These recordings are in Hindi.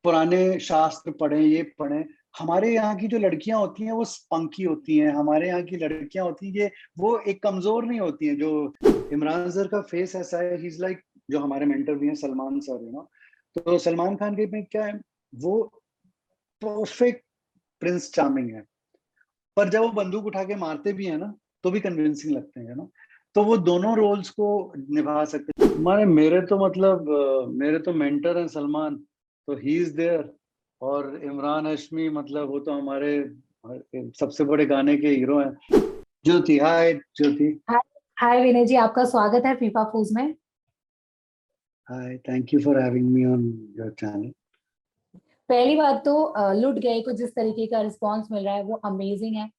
पुराने शास्त्र पढ़ें, ये पढ़ें। हमारे यहाँ की जो लड़कियां होती हैं वो स्पंकी होती हैं, हमारे यहाँ की लड़कियां होती हैं ये वो एक कमजोर नहीं होती हैं। जो इमरान सर का फेस ऐसा है, ही इज लाइक, जो हमारे मेंटर भी हैं सलमान सर, तो सलमान खान के में क्या है, वो परफेक्ट प्रिंस चार्मिंग है, पर जब वो बंदूक उठा के मारते भी है ना तो भी कन्विंसिंग लगते हैं ना। तो वो दोनों रोल्स को निभा सकते हैं। माने मेरे तो मतलब मेरे तो मेंटर हैं सलमान, तो ही इज देयर। और इमरान हाशमी मतलब वो तो हमारे सबसे बड़े गाने के हीरो हैं। ज्योति, हाय ज्योति। हाय। हाय विनय जी, आपका स्वागत है फीफा फूज में। Hi, thank you for having me on your channel. पहली बात तो लुट गए को जिस तरीके का रिस्पांस मिल रहा है वो अमेजिंग है।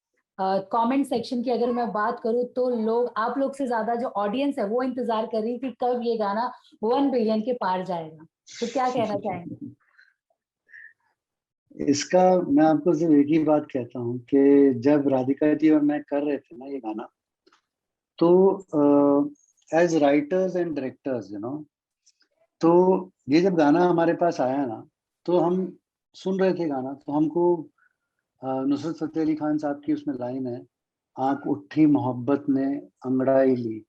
कमेंट सेक्शन की अगर मैं बात करूं तो आप लोग से ज्यादा जो ऑडियंस है वो इंतजार कर रही कि कब ये गाना 1 बिलियन के पार जाएगा। तो क्या कहना चाहेंगे? इसका मैं आपको सिर्फ एक ही बात कहता हूँ कि जब राधिका जी और मैं कर रहे थे ना ये गाना, तो एज राइटर्स एंड डायरेक्टर्स तो ये जब गाना हमारे पास आया ना, तो हम सुन रहे थे गाना, तो हमको नुसरत फतेह अली खान साहब की उसमें लाइन है, आंख उठी मोहब्बत ने अंगड़ाई ली,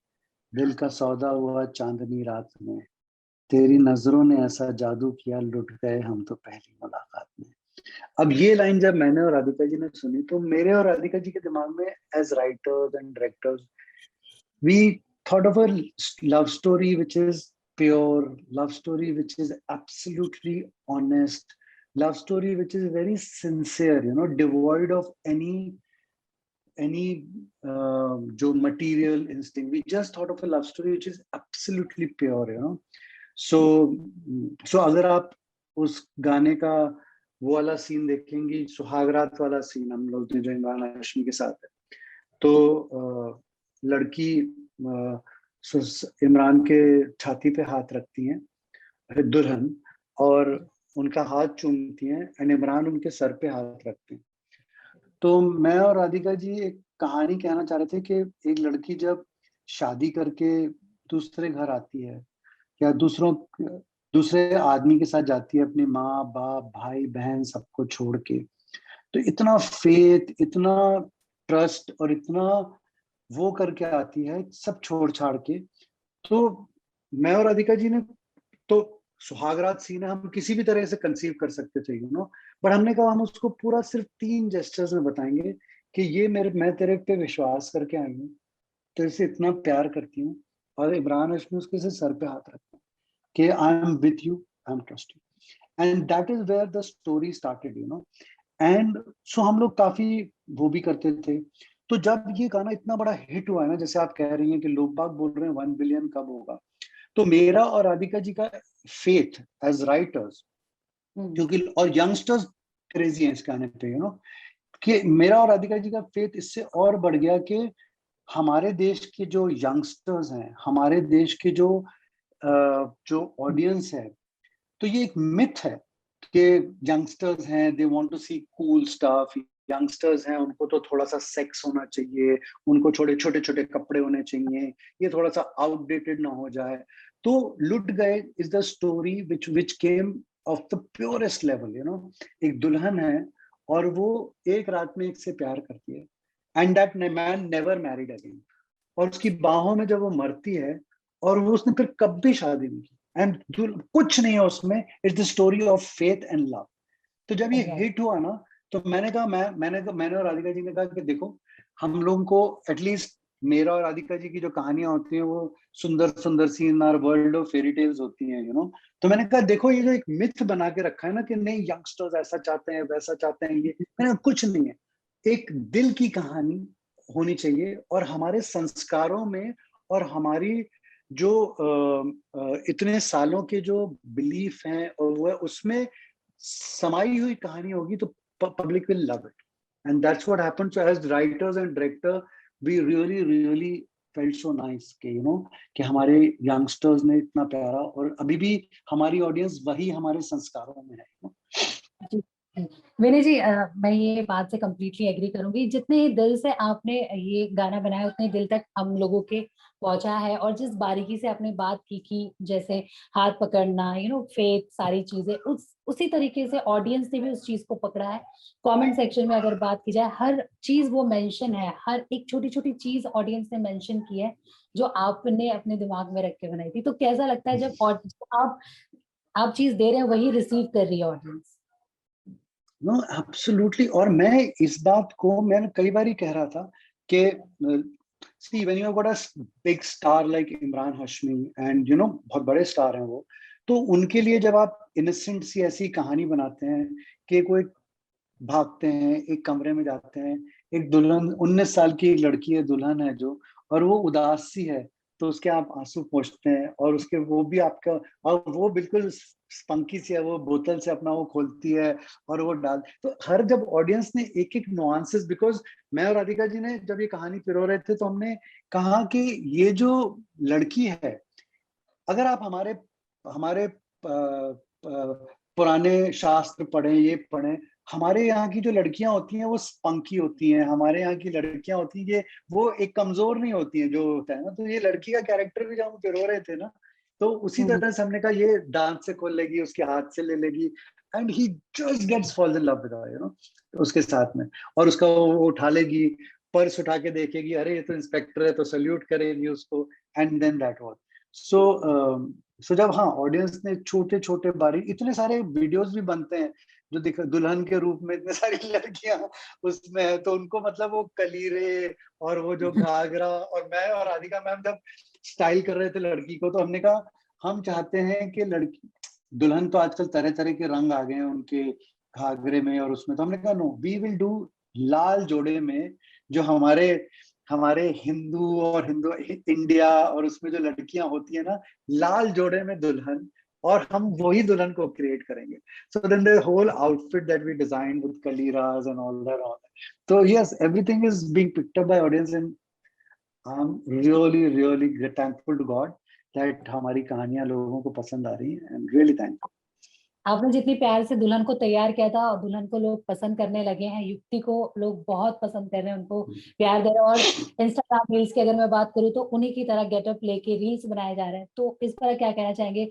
दिल का सौदा हुआ चांदनी रात में, तेरी नजरों ने ऐसा जादू किया, लुट गए हम तो पहली मुलाकात में। अब ये लाइन जब मैंने और राधिका जी ने सुनी, तो मेरे और राधिका जी के दिमाग में as writers and directors, we thought of a love story which is pure, love story which is absolutely honest, love story which is very sincere, devoid of any jo material instinct. We just thought of a love story which is absolutely pure. So अगर आप उस गाने का वो वाला सीन देखेंगे, सुहागरात वाला सीन हम लोग ने जो इमरान हाशमी के साथ है, तो लड़की इमरान के छाती पे हाथ रखती हैं दुल्हन, और उनका हाथ चूमती हैं, एंड इमरान उनके सर पे हाथ रखते हैं। तो मैं और राधिका जी एक कहानी कहना चाह रहे थे कि एक लड़की जब शादी करके दूसरे घर आती है, या दूसरे आदमी के साथ जाती है, अपने माँ बाप भाई बहन सबको छोड़ के, तो इतना फेथ, इतना ट्रस्ट और इतना वो करके आती है, सब छोड़ छाड़ के। तो मैं और राधिका जी ने, तो सुहागरात सीन है, हम किसी भी तरह से कंसीव कर सकते थे, बट हमने कहा हम उसको पूरा सिर्फ 3 जेस्चर्स में बताएंगे कि ये मैं तेरे पे विश्वास करके आई हूँ, तेरे से इतना प्यार करती हूँ, और इमरान हाशमी उसके से सर पे हाथ रखता है कि I am with you, I am trust you, and that is where the story started. And so हम लोग काफी वो भी करते थे। तो जब ये गाना इतना बड़ा हिट हुआ है ना, जैसे आप कह रही हैं कि लोग बाग बोल रहे हैं 1 बिलियन कब होगा, तो मेरा और राधिका जी का फेथ एज राइटर्स, क्योंकि और यंगस्टर्स क्रेजी हैं इस गाने पे, कि मेरा और राधिका जी का फेथ इससे और बढ़ गया कि हमारे देश के जो यंगस्टर्स हैं, हमारे देश के जो ऑडियंस है, तो ये एक मिथ है कि यंगस्टर्स हैं, they want to see cool stuff, youngsters हैं उनको तो थोड़ा सा सेक्स होना चाहिए, उनको छोटे छोटे छोटे कपड़े होने चाहिए, ये थोड़ा सा आउटडेटेड ना हो जाए। तो लुट गए is the story which came of the purest level, एक दुल्हन है और वो एक रात में एक से प्यार करती है, and that man never married again, और उसकी बाहों में जब वो मरती है, और वो उसने फिर कभी शादी नहीं की, एंड कुछ नहीं है उसमें, it's the story of faith and love. तो जब ये हिट हुआ ना, तो मैंने और राधिका जी ने कहा कि देखो, हम लोगों को एटलीस्ट, मेरा और राधिका जी की जो कहानियां होती हैं वो सुंदर सुंदर सी in our world of fairy tales होती हैं, तो मैंने कहा देखो, ये जो एक मिथ बना के रखा है ना कि नहीं यंगस्टर्स ऐसा चाहते हैं वैसा चाहते हैं, ये मैंने कुछ नहीं है, एक दिल की कहानी होनी चाहिए, और हमारे संस्कारों में और हमारी जो इतने सालों के जो बिलीफ हैं और वो है, उसमें समाई हुई कहानी होगी, तो public will love it, and that's what happened. So as writers and director, we really really felt so nice कि कि हमारे यंगस्टर्स ने इतना प्यारा, और अभी भी हमारी ऑडियंस वही हमारे संस्कारों में है। जी, विनय जी, मैं ये बात से कम्प्लीटली एग्री करूंगी। जितने दिल से आपने ये गाना बनाया उतने दिल तक हम लोगों के पहुंचा है, और जिस बारीकी से आपने बात की कि जैसे हाथ पकड़ना, फेथ, सारी चीजें उसी तरीके से ऑडियंस ने भी उस चीज को पकड़ा है। कमेंट सेक्शन में अगर बात की जाए, हर चीज वो मेंशन है, हर एक छोटी छोटी चीज ऑडियंस ने मेंशन की है जो आपने अपने दिमाग में रख के बनाई थी। तो कैसा लगता है जब आप चीज दे रहे हैं वही रिसीव कर रही है ऑडियंस? No absolutely. और मैं इस बात को मैंने कई बार ही कह रहा था कि see when you have got a big star like Imran Hashmi and बहुत बड़े स्टार हैं वो, तो उनके लिए जब आप इनोसेंट सी ऐसी कहानी बनाते हैं कि कोई भागते हैं, एक कमरे में जाते हैं, एक दुल्हन 19 साल की एक लड़की है, दुल्हन है जो, और वो उदास सी है, तो उसके आप आंसू पोंछते हैं, और उसके वो भी आपका, और वो बिल्कुल स्पंकी सी है, वो बोतल से अपना वो खोलती है और वो डाल, तो हर जब ऑडियंस ने एक एक नुआंसेस, बिकॉज मैं और राधिका जी ने जब ये कहानी पिरो रहे थे तो हमने कहा कि ये जो लड़की है, अगर आप हमारे हमारे पुराने शास्त्र पढ़ें, ये पढ़ें, हमारे यहाँ की जो लड़कियां होती हैं वो स्पंकी होती हैं, हमारे यहाँ की लड़कियां होती हैं ये, वो एक कमजोर नहीं होती हैं जो होता है ना, तो ये लड़की का कैरेक्टर भी जब हम पिरो रहे थे ना, तो उसी तरह से हमने कहा ये डांस से खोल लेगी, उसके हाथ से ले लेगी, and he just gets falls in love with her, उसके साथ में, और उसका वो उठा लेगी, पर्स उठा के देखेगी, अरे ये तो इंस्पेक्टर है, तो सल्यूट करेगी उसको, and then that was so जब हाँ ऑडियंस ने छोटे छोटे बारीक, इतने सारे वीडियोस भी बनते हैं जो दिखा दुल्हन के रूप में इतने सारी लड़कियां उसमें है, तो उनको मतलब वो कलीरे और वो जो घाघरा, और मैं और राधिका मैम जब स्टाइल कर रहे थे लड़की को, तो हमने कहा हम चाहते हैं कि लड़की, दुल्हन तो आजकल तरह तरह के रंग आ गए हैं उनके घाघरे में और उसमें, तो हमने कहा नो वी विल डू लाल जोड़े में, जो हमारे हमारे हिंदू और हिंदू इंडिया और उसमें जो लड़कियां होती है ना, लाल जोड़े में दुल्हन, और हम वही दुल्हन को क्रिएट करेंगे। So then the whole outfit that we design with कलीराज एंड ऑल दैट, तो yes everything is being picked up by audience, and I am really really thankful to God that हमारी कहानियां लोगों को पसंद आ रही हैं, एंड रियली थैंकफुल। आपने जितनी प्यार से दुल्हन को तैयार किया था, और दुल्हन को लोग पसंद करने लगे हैं, युक्ति को लोग बहुत पसंद कर रहे हैं, उनको प्यार दे रहे हैं। और इंस्टाग्राम रील्स की अगर मैं बात करूँ तो उन्हीं की तरह गेटअप लेके रील्स बनाए जा रहे हैं, तो इस पर क्या कहना चाहेंगे?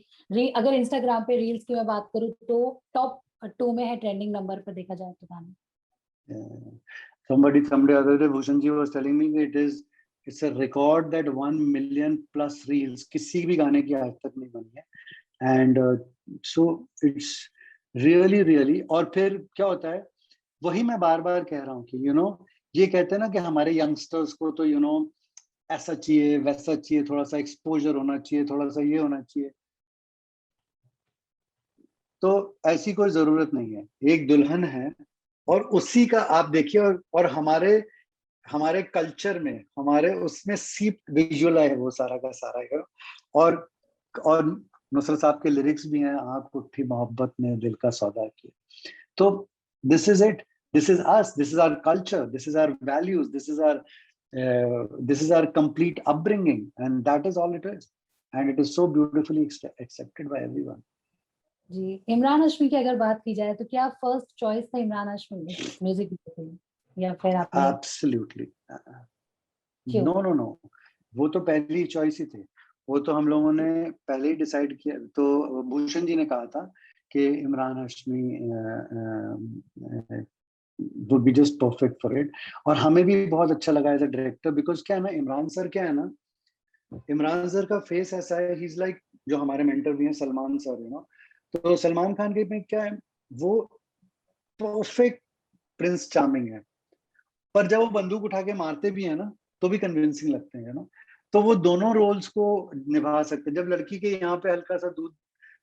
अगर इंस्टाग्राम पे रील्स की मैं बात करूँ तो टॉप 2 में है, ट्रेंडिंग नंबर पर देखा जाए तो गाना। Somebody other day, Bhushan ji was telling me that it's a record that 1 million plus reels किसी भी गाने की आज तक नहीं बनी है, and so it's really really, और फिर क्या होता है, वही मैं बार बार कह रहा हूँ कि ये कहते हैं ना कि हमारे यंगस्टर्स को तो ऐसा चाहिए, वैसा चाहिए, थोड़ा सा एक्सपोजर होना चाहिए, थोड़ा सा ये होना चाहिए, तो ऐसी कोई जरूरत नहीं है, एक दुल्हन है और उसी का आप देखिए, और हमारे हमारे कल्चर में, हमारे उसमें सीप विजुअल है वो सारा का सारा है, और नुसरत साहब के लिरिक्स भी हैं, आंख उठी मोहब्बत ने दिल का सौदा किया, तो this is it, this is us, this is our culture, this is our values, this is our complete upbringing, and that is all it is, and it is so beautifully accepted by everyone. जी, इमरान हाशमी की अगर बात की जाए तो क्या फर्स्ट चॉइस था इमरान हाशमी म्यूजिक के लिए, या फिर आपने? एब्सोल्युटली, क्यों? नो नो नो, वो तो पहली चॉइस ही थे, वो तो हम लोगों ने पहले ही डिसाइड किया, तो भूषण जी ने कहा था कि Imran Hashmi would be just perfect for it, और हमें भी बहुत अच्छा लगा एज अ डायरेक्टर, बिकॉज क्या है ना, इमरान सर क्या है ना, इमरान सर का फेस ऐसा है, ही इज लाइक, जो हमारे मेंटर भी हैं सलमान सर, तो सलमान खान के में क्या है, वो परफेक्ट प्रिंस चार्मिंग है, पर जब वो बंदूक उठा के मारते भी है ना, तो भी कन्विंसिंग लगते हैं ना, तो वो दोनों रोल्स को निभा सकते हैं। जब लड़की के यहाँ पे हल्का सा दूध,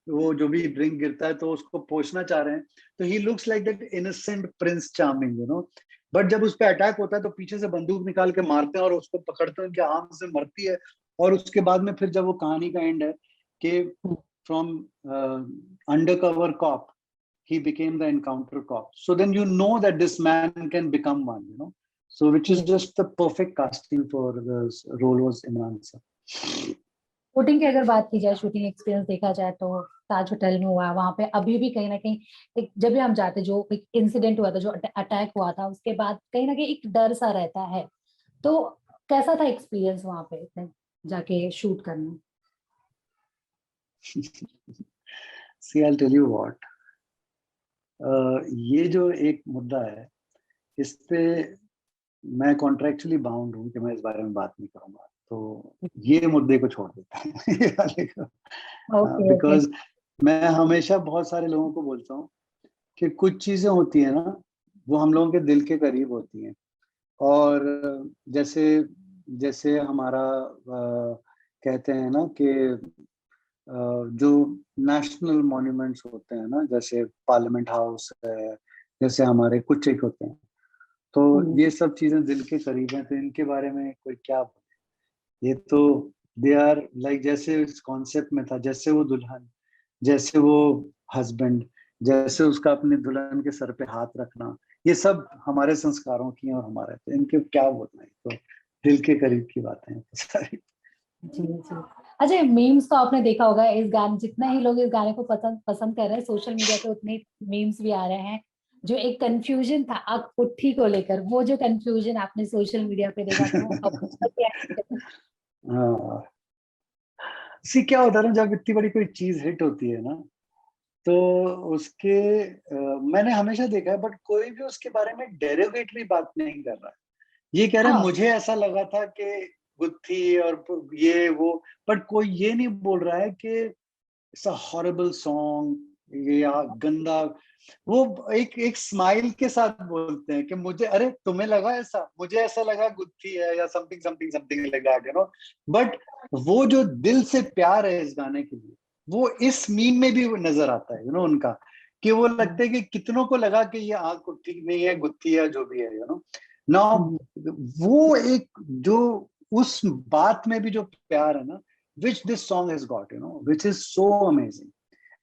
वो जो भी ड्रिंक गिरता है तो उसको पोंछना चाह रहे हैं, तो he looks like that innocent Prince charming, but जब उस पर अटैक होता है तो पीछे से बंदूक निकाल के मारते हैं और उसको पकड़ते हैं, उनके आर्म से मरती है, और उसके बाद में फिर जब वो कहानी का एंड है कि from under cover cop he became the encounter cop. So then you know that this man can become one, So which is just the perfect casting for the role was Imran sir. Shooting की अगर बात की जाए, शूटिंग एक्सपीरियंस देखा जाए तो ताज होटल में हुआ, वहां पे अभी भी कहीं ना कहीं एक, जब भी हम जाते, जो एक इंसिडेंट हुआ था, जो अटैक हुआ था, उसके बाद कहीं ना कहीं एक डर सा रहता है, तो कैसा था एक्सपीरियंस वहां पे? जाके शूट करना? See, I'll tell you what. ये जो एक मुद्दा है, इस पे मैं कॉन्ट्रेक्चुअली बाउंड हूँ कि मैं इस बारे में बात नहीं करूंगा, तो ये मुद्दे को छोड़ देते हैं ये वाले को। Okay, okay. बिकॉज मैं हमेशा बहुत सारे लोगों को बोलता हूँ कि कुछ चीजें होती है ना, वो हम लोगों के दिल के करीब होती हैं। और जैसे जैसे हमारा कहते हैं ना कि जो नेशनल मॉन्यूमेंट्स होते हैं ना, जैसे पार्लियामेंट हाउस है, जैसे हमारे कुछ एक होते हैं, तो ये सब चीजें दिल के करीब हैं, तो इनके बारे में कोई क्या बोले। ये तो दे आर लाइक, जैसे इस कॉन्सेप्ट में था, जैसे वो दुल्हन, जैसे वो हस्बैंड, जैसे उसका अपने दुल्हन के सर पे हाथ रखना, ये सब हमारे संस्कारों की हैं और हमारे, तो इनके क्या बोलना है, तो दिल के करीब की बातें हैं सारी। जी, जी। अच्छा, मीम्स तो आपने देखा होगा, इस गाने, जितना ही लोग इस गाने को पसंद पसंद कर रहे हैं सोशल मीडिया पे, उतने मीम्स भी आ रहे हैं। जो एक कंफ्यूजन था आग पुट्ठी को लेकर, वो जो कंफ्यूजन आपने सोशल मीडिया पे देखा था, वो अब क्या है? हाँ, सी क्या होता है ना, जब इतनी बड़ी कोई चीज हिट होती है ना, तो उसके मैंने हमेशा देखा है, बट कोई भी उसके बारे में डेरिवेटरी बात नहीं कर रहा है। ये कह रहे हैं हाँ, मुझे ऐसा लगा था कि गुत्थी और ये वो, बट कोई ये नहीं बोल रहा है कि इट्स अ हॉरिबल सॉन्ग या गंदा। वो एक एक स्माइल के साथ बोलते हैं कि मुझे, अरे तुम्हें लगा ऐसा, मुझे ऐसा लगा गुत्थी है या something something something like that, you know. But वो जो दिल से प्यार है इस गाने के लिए, वो इस मीम में भी वो नजर आता है, यू नो, उनका, कि वो लगता है कि कितनों को लगा कि ये आंख ठीक नहीं है, गुत्थी है, जो भी है, यू नो। नाउ वो एक जो उस बात में भी जो प्यार है ना, which this song has got, you know, which is so amazing.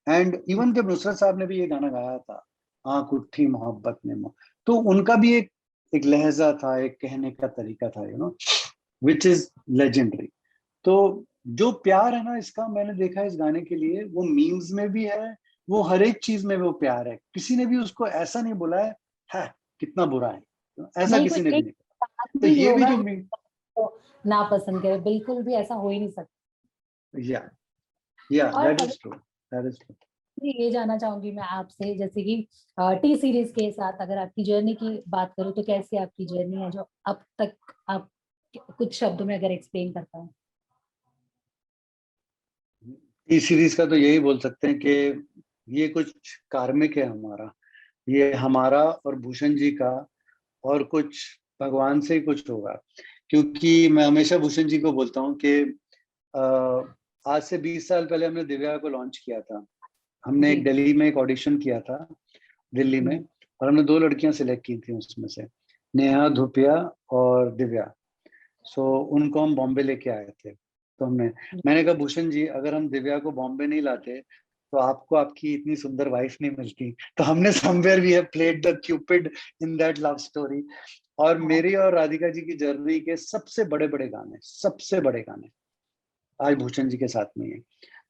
And even जब नुसरत साहब ने भी ये गाना गाया था, आंख उठी मोहब्बत ने, तो उनका भी एक लहजा था, एक कहने का तरीका था, you know, which is legendary. तो जो प्यार है ना इसका, मैंने देखा है इस गाने के लिए, वो मीम्स में भी है, वो हर एक चीज में वो प्यार है। किसी ने भी उसको ऐसा नहीं बोला है कितना बुरा है, ऐसा नहीं, कोई किसी ने भी एक नहीं। तो भी ये भी होगा जो मीम, तो ना पसंद करे, बिल्कुल भी ऐसा हो ही नहीं सकता। या या और दैट अगर is true, that is true. ये जानना चाहूंगी मैं आपसे, जैसे कि टी सीरीज के साथ अगर आपकी जर्नी की बात करूँ, तो कैसी आपकी जर्नी है जो अब तक आप कुछ शब्दों में अगर एक्सप्लेन कर पाए? टी सीरीज का तो यही बोल सकते हैं कि ये कुछ कार्मिक है हमारा, ये हमारा और भूषण जी का, और कुछ भगवान से ही कुछ होगा। क्योंकि मैं हमेशा भूषण जी को बोलता हूँ कि आज से 20 साल पहले हमने दिव्या को लॉन्च किया था। हमने जी। एक दिल्ली में एक ऑडिशन किया था, दिल्ली में, और हमने 2 लड़कियां सिलेक्ट की थी उसमें से, नेहा धुपिया और दिव्या। सो उनको हम बॉम्बे लेके आए थे। तो मैंने कहा भूषण जी, अगर हम दिव्या को बॉम्बे नहीं लाते तो आपको आपकी इतनी सुंदर वाइफ नहीं मिलती। तो हमने somewhere we have played the cupid in that love story. और मेरी और राधिका जी की जर्नी के सबसे बड़े बड़े गाने, सबसे बड़े गाने आज भूषण जी के साथ में है।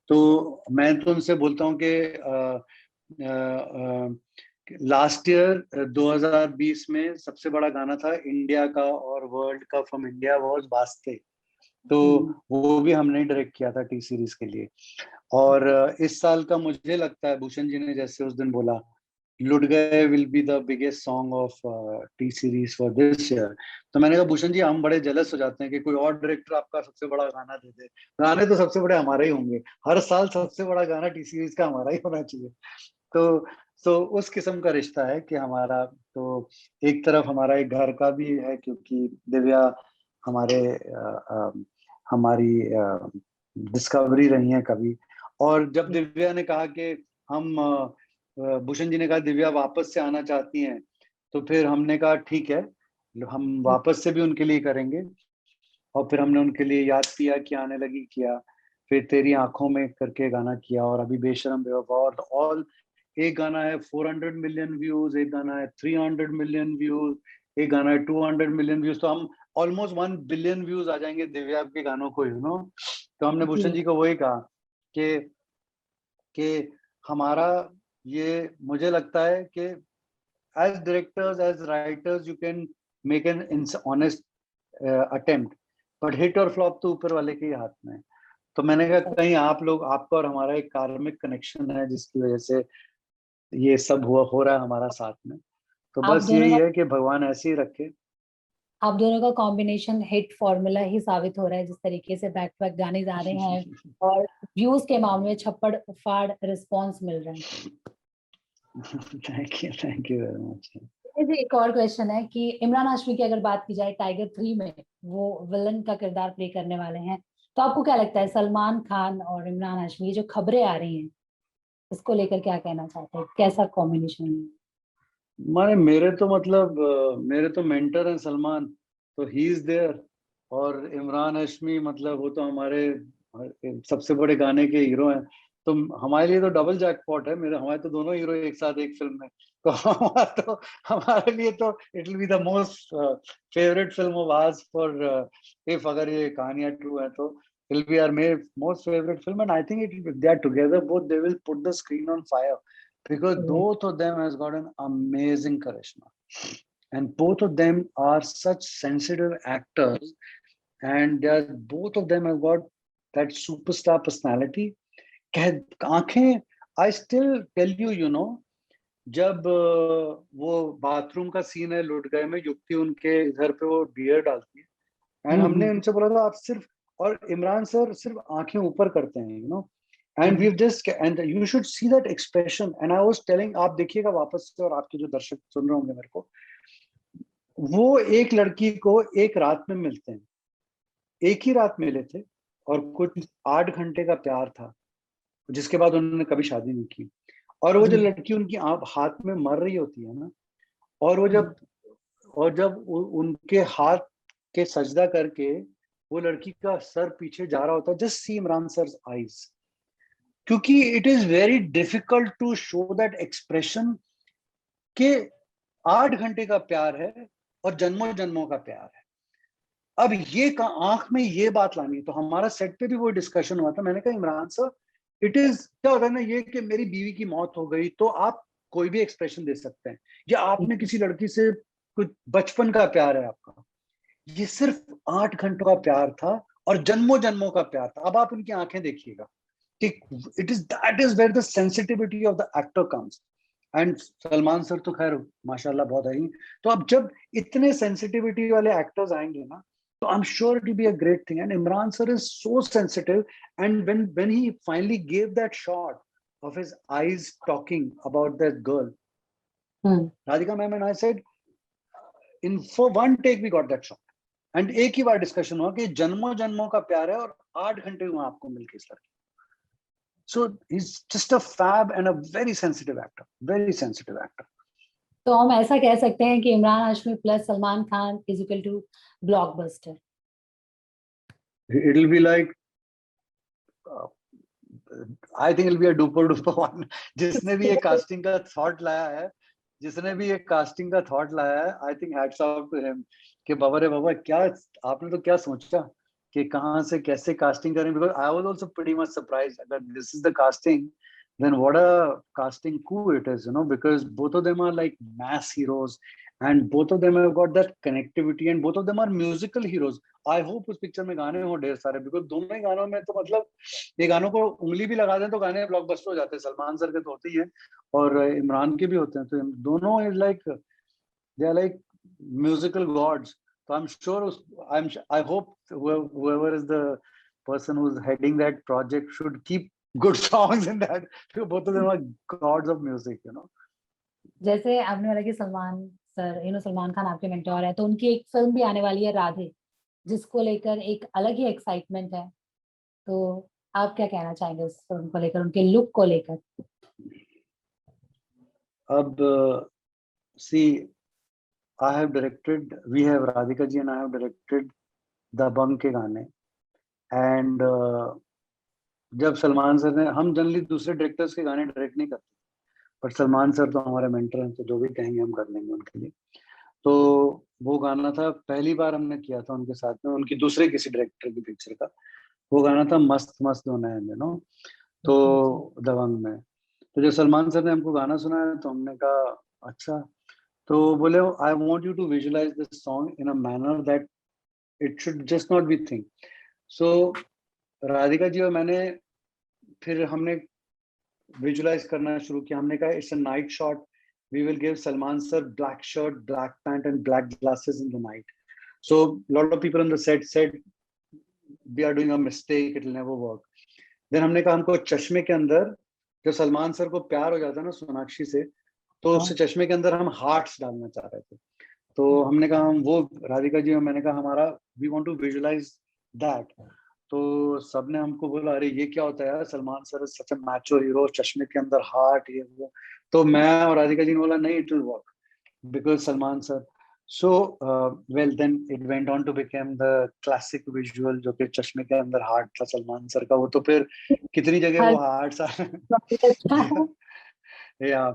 तो मैं तो उनसे बोलता हूँ कि लास्ट ईयर 2020 में सबसे बड़ा गाना था इंडिया का और वर्ल्ड का फ्रॉम इंडिया वाज वास्ते। तो वो भी हमने डायरेक्ट किया था टी सीरीज के लिए। और इस साल का मुझे लगता है, भूषण जी ने जैसे उस दिन बोला, लुट गए will be the biggest song of T series for this year. तो मैंने कहा भूषण जी, हम बड़े जेलस हो जाते हैं कि कोई और डायरेक्टर आपका सबसे बड़ा गाना दे दे। गाने तो सबसे बड़े हमारे ही होंगे, हर साल सबसे बड़ा गाना टी सीरीज का हमारा ही होना चाहिए। तो उस किस्म का रिश्ता है कि हमारा, तो एक तरफ हमारा एक घर का भी है, क्योंकि दिव्या हमारे हमारी डिस्कवरी रही है कभी। और जब दिव्या ने कहा कि हम भूषण जी ने कहा दिव्या वापस से आना चाहती हैं, तो फिर हमने कहा ठीक है, हम वापस से भी उनके लिए करेंगे। और फिर हमने उनके लिए याद किया कि आने लगी किया, फिर तेरी आंखों में करके गाना किया, और अभी बेशरम बेवफा, और ऑल, एक गाना है 400 मिलियन व्यूज, एक गाना है 300 मिलियन व्यूज, एक गाना है 200 मिलियन व्यूज। तो हम ऑलमोस्ट 1 बिलियन व्यूज आ जाएंगे दिव्या के गानों को, यू नो। तो हमने भूषण जी। जी को वही कहा कि हमारा ये, मुझे लगता है कि as directors, as writers, you can make an honest attempt, but hit और फ्लॉप तो ऊपर वाले के ही हाथ में है। तो मैंने कहा कहीं आप लोग, आपका और हमारा एक कार्मिक कनेक्शन है जिसकी वजह से ये सब हो रहा है हमारा साथ में। तो आप बस दोनों यही का है कि भगवान ऐसे ही रखे। आप दोनों का कॉम्बिनेशन हिट फॉर्मूला ही साबित हो रहा है, जिस तरीके से बैक टू बैक गाने जा रहे हैं और व्यूज के मामले में छप्पड़ फाड़ रिस्पॉन्स मिल रहा है। Thank you very much. जी, एक और क्वेश्चन है कि इमरान हाशमी की अगर बात की जाए, टाइगर 3 में वो विलन का किरदार प्ले करने वाले हैं, तो आपको क्या लगता है सलमान खान और इमरान हाशमी, ये जो खबरें आ रही हैं, इसको लेकर क्या कहना चाहते हैं, कैसा कॉम्बिनेशन है? माने मेरे तो मतलब मेरे तो मेंटर हैं सलमान, तो ही इज देयर। और इमरान हाशमी मतलब वो तो हमारे सबसे बड़े गाने के हीरो हैं। तो हमारे लिए तो डबल जैकपॉट है। मेरे हमारे तो दोनों हीरो एक साथ एक फिल्म में। तो हमारे लिए तो it will be the most favourite film of hours for, if अगर ये कहानियां ट्रू है तो will be our most favorite film, and I think if they are together, both they will put the screen on fire, because both of them has got an amazing charisma, and both of them are such sensitive actors, and they are, both of them have got that superstar personality. आंखें, I still tell you, you know, जब वो बाथरूम का सीन है लुट गए में, युक्ति उनके इधर पे वो बियर डालती है, एंड हमने उनसे बोला था आप सिर्फ, और इमरान सर सिर्फ आंखें ऊपर करते हैं, you know, and we just, and you should see that expression, and I was telling, आप देखिएगा वापस से, और आपके जो दर्शक सुन रहे होंगे मेरे को, वो एक लड़की को एक रात में मिलते हैं, एक ही रात मिले थे, और कुछ 8 घंटे का प्यार था, जिसके बाद उन्होंने कभी शादी नहीं की। और वो जो लड़की उनकी हाथ में मर रही होती है ना, और वो जब, और जब उनके हाथ के सजदा करके वो लड़की का सर पीछे जा रहा होता है, just see Imran sir eyes, क्योंकि it is very difficult to show that expression के 8 घंटे का प्यार है और जन्मों जन्मों का प्यार है। अब ये आंख में ये बात लानी है, तो हमारा सेट पे भी वो डिस्कशन हुआ था। मैंने कहा इमरान सर, इट इज क्या होता है ना, ये कि मेरी बीवी की मौत हो गई तो आप कोई भी एक्सप्रेशन दे सकते हैं, या आपने किसी लड़की से कुछ बचपन का प्यार है आपका, ये सिर्फ 8 घंटों का प्यार था और जन्मों जन्मों का प्यार था। अब आप उनकी आंखें देखिएगा कि it is, that is where the sensitivity of the actor comes. And Salman sir तो खैर माशाल्लाह बहुत है ही। तो अब जब इतने सेंसिटिविटी वाले एक्टर्स आएंगे ना, तो I am sure it will be a great thing. And Imran sir is so sensitive, and when he finally gave that shot of his eyes talking about that girl, Radhika ma'am, and I said, in for one take we got that shot. And एक ही बार डिस्कशन हुआ कि जन्मों जन्मों का प्यार है, और 8 घंटे हुआ आपको मिलके इस लड़की। So is just a fab and a very sensitive actor, very sensitive actor. तो हम ऐसा कह सकते हैं कि Imran Hashmi plus Salman Khan is equal to blockbuster. It will be like, I think it will be a duper duper one. जिसने भी ये कास्टिंग का थॉट लाया है, जिसने भी ये कास्टिंग का थॉट लाया है, I think hats off to him, कि बाबा रे बाबा, क्या आपने तो क्या सोचा कि कहाँ से कैसे कास्टिंग करें, because I was also pretty much surprised अगर this is the casting, then what a casting coup it is, you know, because both of them are like mass heroes, and both of them have got that connectivity, and both of them are musical heroes. I hope उस पिक्चर में गाने हो ढेर सारे, because दोनों ही गानों में तो मतलब, ये गानों को उंगली भी लगा दें तो गाने ब्लॉकबस्टर हो जाते हैं। सलमान सर के तो होते ही हैं, और इमरान के भी होते हैं, तो दोनों is like, they are like musical gods. तो I am sure, I hope whoever is the person who's heading that project should keep good songs in that, because both of them are gods of music, you know. जैसे आपने बोला कि सलमान सर, सलमान खान आपके मेंटोर है, तो उनकी एक फिल्म भी आने वाली है राधे, जिसको लेकर एक अलग ही एक्साइटमेंट है। तो आप क्या कहना चाहेंगे उस फिल्म को लेकर, उनके लुक को लेकर? अब see, I have directed, we have, Radhika ji and I have directed दबंग के गाने, एंड जब सलमान सर ने, हम जनरली दूसरे डायरेक्टर्स के गाने डायरेक्ट नहीं करते, पर सलमान सर तो हमारे मेंटर हैं, तो जो भी कहेंगे हम कर लेंगे उनके लिए। तो वो गाना था, पहली बार हमने किया था उनके साथ में, उनकी दूसरे किसी डायरेक्टर की पिक्चर का। वो गाना था मस्त मस्त होना है, यू नो, तो दबंग में। तो जब सलमान सर ने हमको गाना सुनाया तो हमने कहा अच्छा, तो बोले I want you to visualise this song in a manner that It should just not be thing. So Radhika ji और मैंने फिर हमने विजुलाइज करना शुरू किया. हमने कहा it's a night shot. We will give Salman sir black shirt, black pant and black glasses in the night. So a lot of people on the set said we are doing a mistake, it will never work. Then हमने कहा हमको चश्मे के अंदर जो सलमान सर को प्यार हो जाता है ना सोनाक्षी से, तो उससे चश्मे के अंदर हम हार्ट्स डालना चाह रहे थे. तो हमने कहा हम वो राधिका जी और मैंने कहा हमारा we want to visualise that. तो सबने हमको बोला अरे ये क्या होता है यार, सलमान सर सच अ मैचो हीरो, चश्मे के अंदर हार्ट ये वो. तो मैं और राधिका जी ने बोला नहीं, it will work because Salman sir. So well then it went on to become the classic visual जो कि चश्मे के अंदर हार्ट था सलमान सर का. वो तो फिर कितनी जगह वो हार्ट्स या.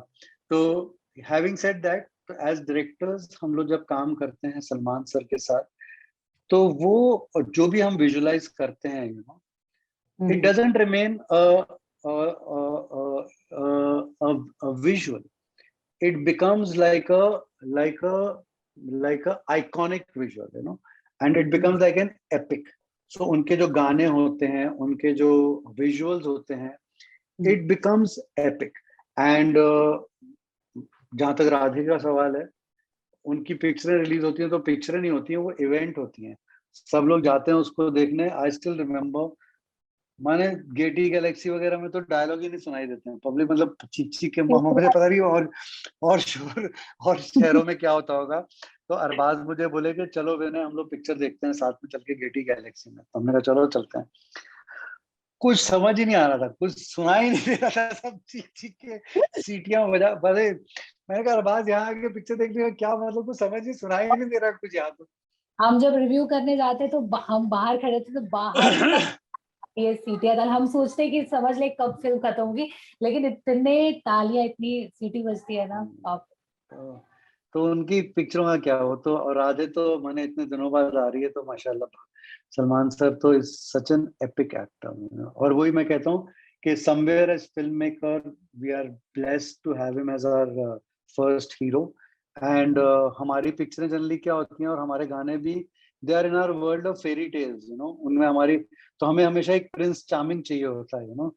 तो हैविंग सेड दैट, तो एज डायरेक्टर्स हम लोग जब काम करते हैं सलमान सर के साथ, तो वो जो भी हम विजुलाइज करते हैं you no, it doesn't remain a visual. It becomes like a iconic visual, you know, and it becomes like an epic. So उनके जो गाने होते हैं, उनके जो visuals होते हैं, it becomes epic. And जहाँ तक राधे का सवाल है, उनकी पिक्चरें रिलीज होती हैं तो पिक्चरें नहीं होती हैं, वो इवेंट होती हैं. सब लोग जाते हैं उसको देखने. आई स्टिल रिमेम्बर मैंने गेटी गैलेक्सी वगैरह में तो डायलॉग ही नहीं सुनाई देते हैं. पब्लिक मतलब चीख के मामा, मुझे पता नहीं और शोर और शहरों में क्या होता होगा. तो अरबाज मुझे बोले कि चलो बेने हम लोग पिक्चर देखते हैं साथ में चल के गेटी गैलेक्सी में. तो हमने कहा चलो चलते हैं. कुछ समझ ही नहीं आ रहा था, कुछ सुनाई नहीं दे रहा था, सब चीख के सीटियां बजा बजे. मैंने कहा अरबाज यहाँ आके पिक्चर देखने का क्या मतलब, कुछ समझ ही सुनाई नहीं दे रहा कुछ यहाँ. तो हम जब रिव्यू करने जाते तो हम बाहर खड़े थे, तो बाहर ये सीटियां था, हम सोचते कि समझ ले कब फिल्म खत्म होगी, लेकिन इतने तालियां, इतनी सीटी बजती है ना. आप तो उनकी पिक्चरों में क्या हो. तो और राधे तो मैंने इतने दिनों बाद आ रही है, तो माशाल्लाह सलमान सर तो is such an epic actor. और वही मैं कहता हूँ कि somewhere as film maker we are blessed to have him as our first hero. And हमारी पिक्चरें जनरली क्या होती हैं और हमारे गाने भी, they are in our world of fairy tales you know. उनमें हमारी, तो हमें हमेशा एक प्रिंस चार्मिंग चाहिए होता है you know.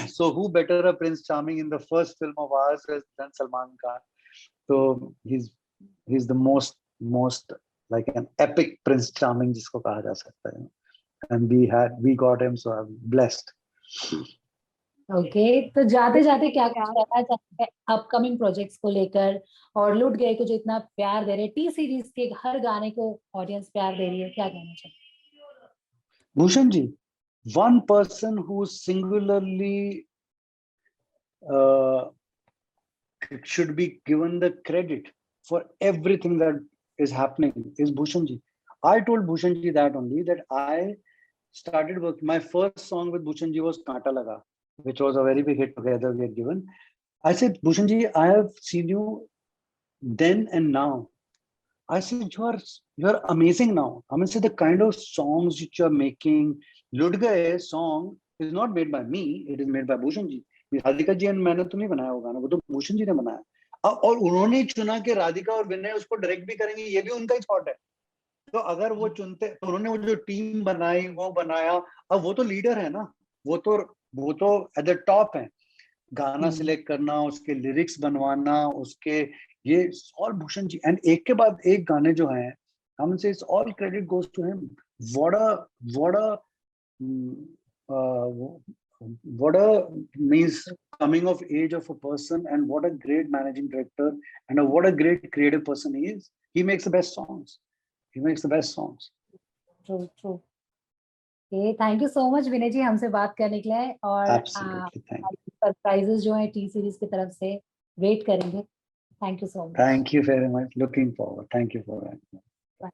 So who better a Prince Charming in the first film of ours than Salman Khan? So he's the most like an epic Prince Charming जिसको कहा जा सकता है. And we got him, so I'm blessed. Okay. तो जाते जाते क्या कहना चाहते हैं अपकमिंग प्रोजेक्ट्स को लेकर, और लुट गए को जो इतना प्यार दे रहे हैं, टी सीरीज के हर गाने को ऑडियंस प्यार दे रही है, क्या कहना चाहते हैं? Bhushan ji, one person who singularly should be given the credit for everything that is happening is Bhushan ji. I told Bhushan ji that only, that I started work. My first song with Bhushan ji was Kaanta Laga, which was a very big hit together we had given. I said, Bhushan ji, I have seen you then and now. I said, you're amazing now. I mean, say the kind of songs which you're making. Lut Gaye song is not made by me, it is made by Bhushan ji. Radhika ji and मैंने तो नहीं बनाया वो गाना, वो तो भूषण जी ने बनाया. और उन्होंने चुना कि राधिका और विनय उसको डायरेक्ट भी करेंगे, ये भी उनका ही थॉट है. तो अगर वो चुनते, तो उन्होंने वो जो टीम बनाई वो बनाया. अब वो तो लीडर है ना, वो तो एट द टॉप है. गाना सिलेक्ट करना, उसके लिरिक्स बनवाना, उसके ये ऑल भूषण जी. एंड एक के बाद एक गाने जो हैं, हम से it's all credit goes to him. What a means coming of age of a person, and what a great managing director, and what a great creative person he is. He makes the best songs. True. Okay, thank you so much विनय जी हमसे बात करने के लिए. और सरप्राइजेस जो है टी सीरीज की तरफ से वेट करेंगे. Thank you so much. Thank you very much. Looking forward. Thank you for that. Bye.